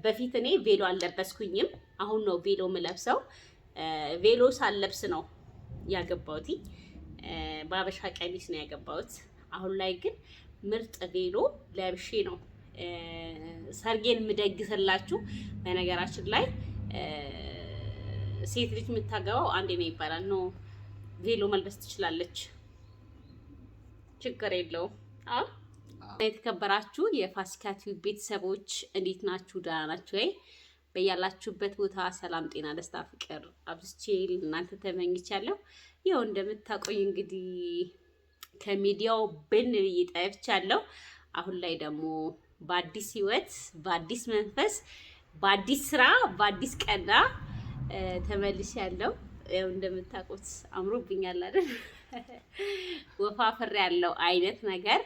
በፊት እኔ ቬሎ አልለበስኩኝም። አሁን ነው ቬሎ የምለብሰው። ቬሎ ሳልለብስ ነው ያገባሁት። በአበሻ ቀሚስ ነው ያገባሁት። አሁን ላይ ግን ምርጥ ቬሎ ለብሼ ነው ሰርጌን የምደግስላችሁ። በነገራችን ላይ ሴት ልጅ የምታገባው አንዴ ነው ይባላል። ነው ቬሎ መልበስ ትችላለች፣ ችግር የለውም። የተከበራችሁ የፋሲካ ቲዩብ ቤተሰቦች እንዴት ናችሁ? ደህና ናችሁ ወይ? በያላችሁበት ቦታ ሰላም፣ ጤና፣ ደስታ፣ ፍቅር አብዝቼ እናንተ ተመኝቻለሁ። ይኸው እንደምታቆይ እንግዲህ ከሚዲያው ብን ብዬ ጠፍቻለሁ። አሁን ላይ ደግሞ በአዲስ ህይወት፣ በአዲስ መንፈስ፣ በአዲስ ስራ፣ በአዲስ ቀና ተመልሻለሁ። ይኸው እንደምታውቁት አምሮብኛል አይደል? ወፋፍሬ ያለው አይነት ነገር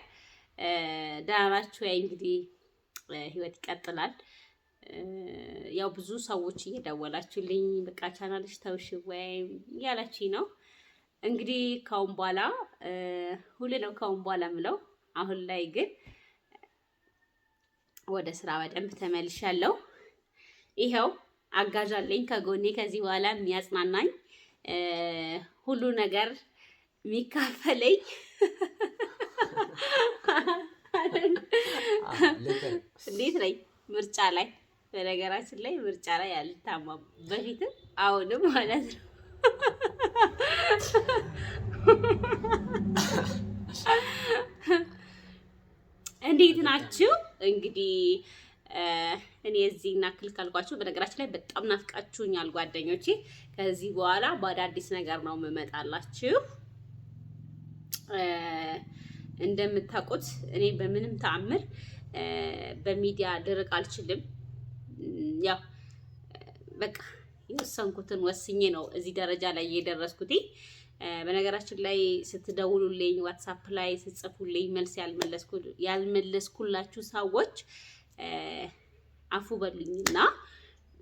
ደህና ናችሁ? እንግዲህ ህይወት ይቀጥላል። ያው ብዙ ሰዎች እየደወላችሁልኝ በቃ ቻናልሽ ተውሽ ወይም እያላችሁኝ ነው። እንግዲህ ካሁን በኋላ ሁሉ ነው ካሁን በኋላ ምለው። አሁን ላይ ግን ወደ ስራ በደንብ ተመልሻለሁ። ይኸው አጋዥ አለኝ ከጎኔ ከዚህ በኋላ የሚያጽናናኝ ሁሉ ነገር የሚካፈለኝ እንዴት ነኝ ምርጫ ላይ። በነገራችን ላይ ምርጫ ላይ አልታማም፣ በፊትም አሁንም ማለት ነው። እንዴት ናችሁ? እንግዲህ እኔ እዚህ ናክል ካልኳችሁ፣ በነገራችን ላይ በጣም ናፍቃችሁኛል ጓደኞቼ። ከዚህ በኋላ በአዳዲስ ነገር ነው የምመጣላችሁ። እንደምታውቁት እኔ በምንም ተአምር በሚዲያ ልርቅ አልችልም። ያው በቃ የወሰንኩትን ወስኜ ነው እዚህ ደረጃ ላይ የደረስኩት። በነገራችን ላይ ስትደውሉልኝ፣ ዋትስአፕ ላይ ስትጽፉልኝ መልስ ያልመለስኩላችሁ ሰዎች አፉ በሉኝና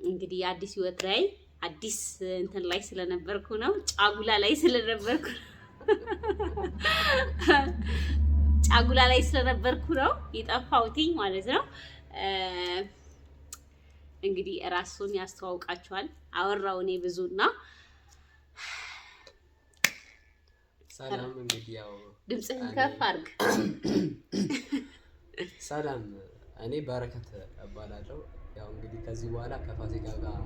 እንግዲህ የአዲስ ህይወት ላይ አዲስ እንትን ላይ ስለነበርኩ ነው፣ ጫጉላ ላይ ስለነበርኩ ጫጉላ ላይ ስለነበርኩ ነው የጠፋሁትኝ ማለት ነው። እንግዲህ ራሱን ያስተዋውቃችኋል። አወራው እኔ ብዙና ሰላም። እንግዲህ ያው ድምጽህን ከፍ አድርግ። ሰላም፣ እኔ በረከት እባላለሁ። ያው እንግዲህ ከዚህ በኋላ ከፋሲካ ጋር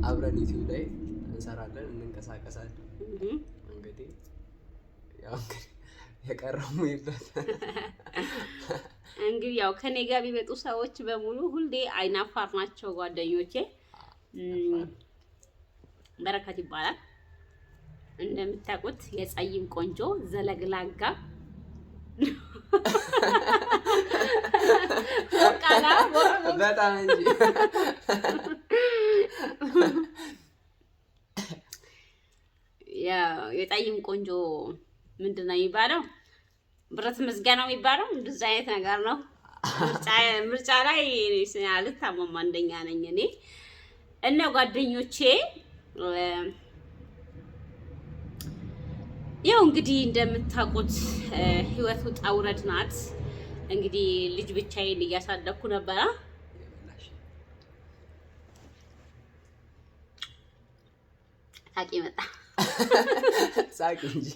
አብረን ዩቲዩብ ላይ እንሰራለን፣ እንንቀሳቀሳለን። እንግዲህ ያው የቀረሙ ይበት እንግዲህ ያው ከኔ ጋር ቢመጡ ሰዎች በሙሉ ሁሌ አይናፋር ናቸው ጓደኞቼ። በረከት ይባላል። እንደምታውቁት የጸይም ቆንጆ ዘለግላጋ ወቃላ በጣም እንጂ የጸይም ቆንጆ ምንድን ነው የሚባለው? ብረት መዝጊያ ነው የሚባለው። እንደዛ አይነት ነገር ነው። ምርጫ ላይ አልታማም፣ አንደኛ ነኝ እኔ እና ጓደኞቼ። ያው እንግዲህ እንደምታውቁት ህይወት ውጣ ውረድ ናት። እንግዲህ ልጅ ብቻዬን እያሳደግኩ ነበረ። ሳቂ መጣ። ሳቂ እንጂ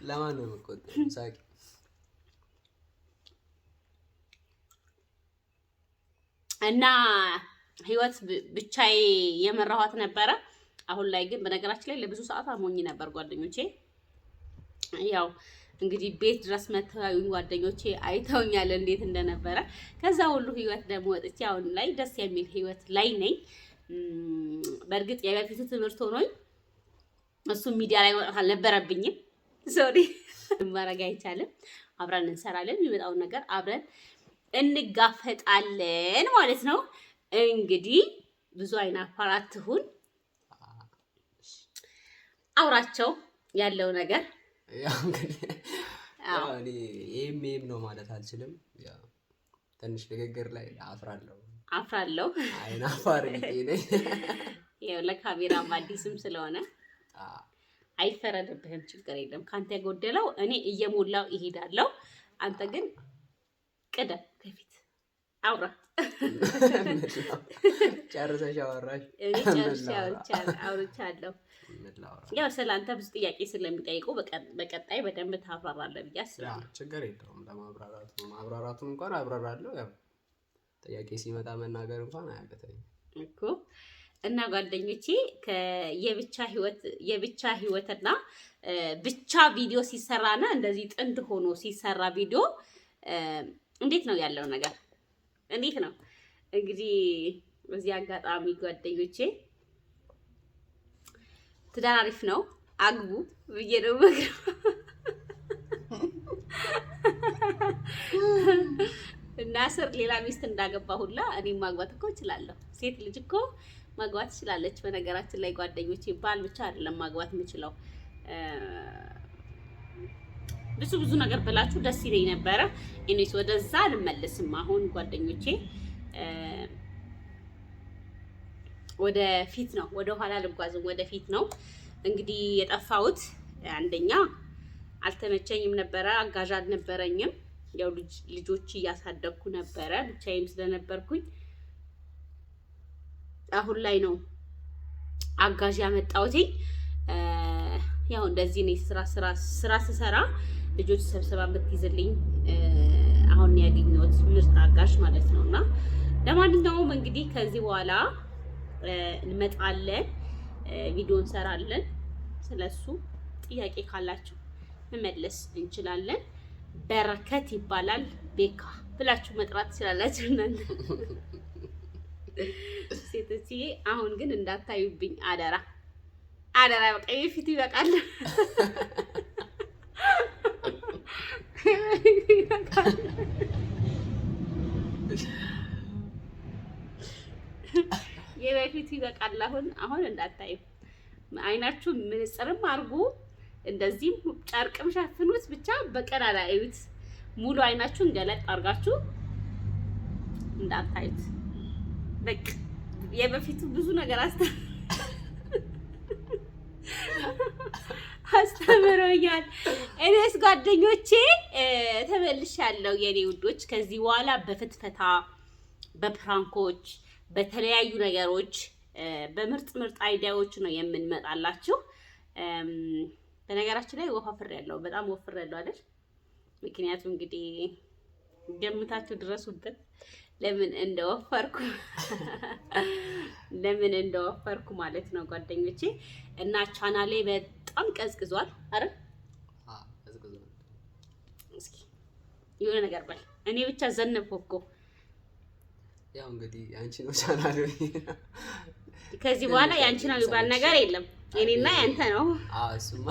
ለማን ነው የምትቆጥው? ሳቂ። እና ህይወት ብቻዬ የመራኋት ነበረ። አሁን ላይ ግን በነገራችን ላይ ለብዙ ሰዓት አሞኝ ነበር ጓደኞቼ። ያው እንግዲህ ቤት ድረስ መተያዩኝ ጓደኞቼ አይተውኛል እንዴት እንደነበረ። ከዛ ሁሉ ህይወት ደግሞ ወጥቼ አሁን ላይ ደስ የሚል ህይወት ላይ ነኝ። በእርግጥ የበፊቱ ትምህርት ሆኖኝ እሱ ሚዲያ ላይ መውጣት አልነበረብኝም። ሶሪ ማረጋ አይቻልም። አብረን እንሰራለን፣ የሚመጣውን ነገር አብረን እንጋፈጣለን ማለት ነው። እንግዲህ ብዙ አይናፋር አትሁን፣ አውራቸው ያለው ነገር ያው እንግዲህ እኔ ይሄም ነው ማለት አልችልም። ያው ትንሽ ንግግር ላይ አፍራለሁ። አይናፋር ነኝ። ያው ለካሜራም አዲስም ስለሆነ አይፈረድብህም፣ ችግር የለም። ካንተ የጎደለው እኔ እየሞላው ይሄዳለሁ። አንተ ግን ቅደም ከፊት አውራ ጨርሰሽ አወራሽ? እኔ ጨርሼ አውርቻለሁ። ያው ስላንተ ብዙ ጥያቄ ስለሚጠይቁ በቀጣይ በደንብ ታብራራለህ ብዬ አስባለሁ። ችግር የለውም። ማብራራቱን እንኳን አብራራለሁ። ያው ጥያቄ ሲመጣ መናገር እንኳን አያቅተኝም እኮ። እና ጓደኞቼ የብቻ ህይወትና ብቻ ቪዲዮ ሲሰራና እንደዚህ ጥንድ ሆኖ ሲሰራ ቪዲዮ እንዴት ነው ያለው ነገር? እንዴት ነው እንግዲህ በዚህ አጋጣሚ ጓደኞቼ ትዳር አሪፍ ነው፣ አግቡ ብዬ ነው እና ስር ሌላ ሚስት እንዳገባ ሁላ እኔም ማግባት እኮ እችላለሁ። ሴት ልጅ እኮ ማግባት ትችላለች። በነገራችን ላይ ጓደኞቼ ባል ብቻ አይደለም ማግባት የምችለው። ብዙ ነገር ብላችሁ ደስ ይለኝ ነበረ። እኔስ ወደዛ አልመለስም። አሁን ጓደኞቼ ወደ ፊት ነው፣ ወደ ኋላ ልጓዝም፣ ወደ ፊት ነው። እንግዲህ የጠፋሁት አንደኛ አልተመቸኝም ነበረ፣ አጋዥ አልነበረኝም። ያው ልጆች እያሳደግኩ ነበረ ብቻዬም ስለነበርኩኝ አሁን ላይ ነው አጋዥ ያመጣሁት። ያው እንደዚህ ነው ስራ ስሰራ ልጆች ሰብሰባ የምትይዝልኝ አሁን ያገኘሁት ምርጥ አጋዥ ማለት ነውና ለማንኛውም እንግዲህ ከዚህ በኋላ እንመጣለን፣ ቪዲዮ እንሰራለን። ስለሱ ጥያቄ ካላችሁ መመለስ እንችላለን። በረከት ይባላል። ቤካ ብላችሁ መጥራት ትችላላችሁ እናንተ ሴቶችዬ። አሁን ግን እንዳታዩብኝ አደራ አደራ። በቃ የፊቱ ይበቃል። የበፊቱ ይበቃል። አሁን እንዳታዩ። አይናችሁ ምንጽርም አርጉ፣ እንደዚህም ጨርቅም ሸፍኑት። ብቻ በቀላላ እዩት። ሙሉ አይናችሁን ገለጥ አርጋችሁ እንዳታዩት። በቃ የበፊቱ ብዙ ነገር አስተምሮኛል። እኔስ ጓደኞቼ ተመልሻለሁ የኔ ውዶች። ከዚህ በኋላ በፍትፈታ፣ በፕራንኮች፣ በተለያዩ ነገሮች በምርጥ አይዲያዎች ነው የምንመጣላችሁ። በነገራችን ላይ በጣም ወፍሬያለሁ አይደል? ምክንያቱም እንግዲህ ገምታችሁ ድረሱበት ለምን እንደወፈርኩ ማለት ነው ጓደኞቼ። እና ቻናሌ በጣም ቀዝቅዟል። አረ እስኪ የሆነ ነገር በል። እኔ ብቻ ዘነበኩ እኮ። ያው እንግዲህ አንቺ ነው ቻናሌ። ከዚህ በኋላ ያንቺ ነው የሚባል ነገር የለም። የኔና ያንተ ነው። አዎ እሱማ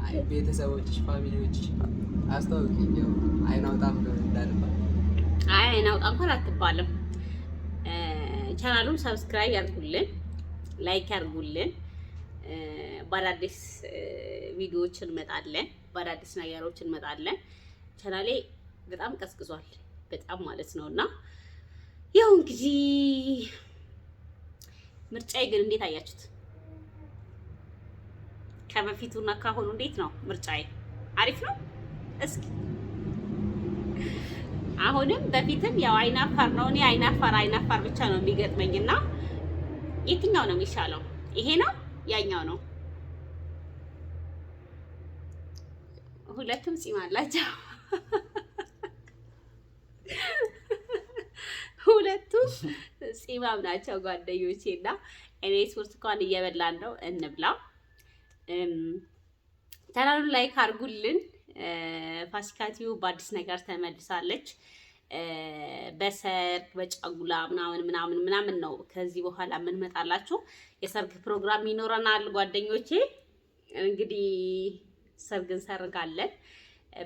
አይ ቤተሰቦችሽ፣ ፋሚሊዎችሽ አስተዋውቂኝ። ያው አይናውጣም እንዳልባል። አይ አይናውጣ እንኳን አትባልም። ቻናሉን ሰብስክራይብ ያድርጉልን፣ ላይክ ያድርጉልን። በአዳዲስ ቪዲዮዎች እንመጣለን፣ በአዳዲስ ነገሮች እንመጣለን። ቻናሌ በጣም ቀዝቅዟል፣ በጣም ማለት ነውና ያው እንግዲህ ምርጫዬ ግን እንዴት አያችሁት? ከበፊቱና ካሁኑ እንዴት ነው ምርጫዬ? አሪፍ ነው? እስኪ አሁንም በፊትም ያው አይናፋር ነው። እኔ አይናፋር ብቻ ነው የሚገጥመኝና የትኛው ነው የሚሻለው? ይሄ ነው ያኛው ነው? ሁለቱም ፂም አላቸው። ሁለቱም ፂማም ናቸው ጓደኞቼና እኔ ብርቱካን እየበላን ነው። እንብላ። ቻናሉን ላይክ አድርጉልን። ፋሲካቲው በአዲስ ነገር ተመልሳለች። በሰርግ በጫጉላ ምናምን ነው ከዚህ በኋላ የምንመጣላችሁ። የሰርግ ፕሮግራም ይኖረናል ጓደኞቼ። እንግዲህ ሰርግ እንሰርጋለን።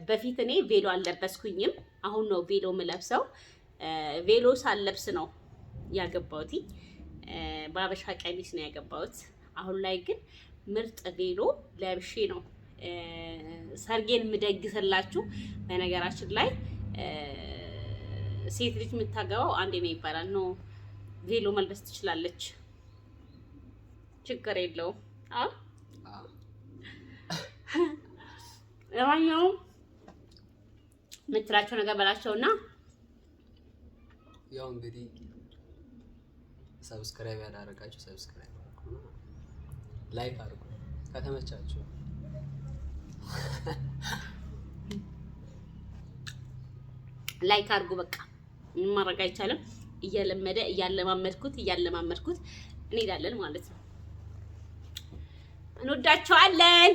በፊት እኔ ቬሎ አልለበስኩኝም። አሁን ነው ቬሎ የምለብሰው። ቬሎ ሳልለብስ ነው ያገባሁት። በአበሻ ቀሚስ ነው ያገባሁት። አሁን ላይ ግን ምርጥ ቬሎ ለብሼ ነው ሰርጌን የምደግስላችሁ። በነገራችን ላይ ሴት ልጅ የምታገባው አንዴ ነው ይባላል። ነው ቬሎ መልበስ ትችላለች፣ ችግር የለውም። ለማንኛውም የምትላቸው ነገር በላቸውና ያው እንግዲህ ሰብስክራይብ ያላደረጋችሁ ሰብስክራይብ አድርጉ፣ ላይክ አድርጉ ከተመቻችሁ። ላይክ አድርጉ። በቃ ምን ማድረግ አይቻልም። እያለማመድኩት እንሄዳለን ማለት ነው። እንወዳቸዋለን።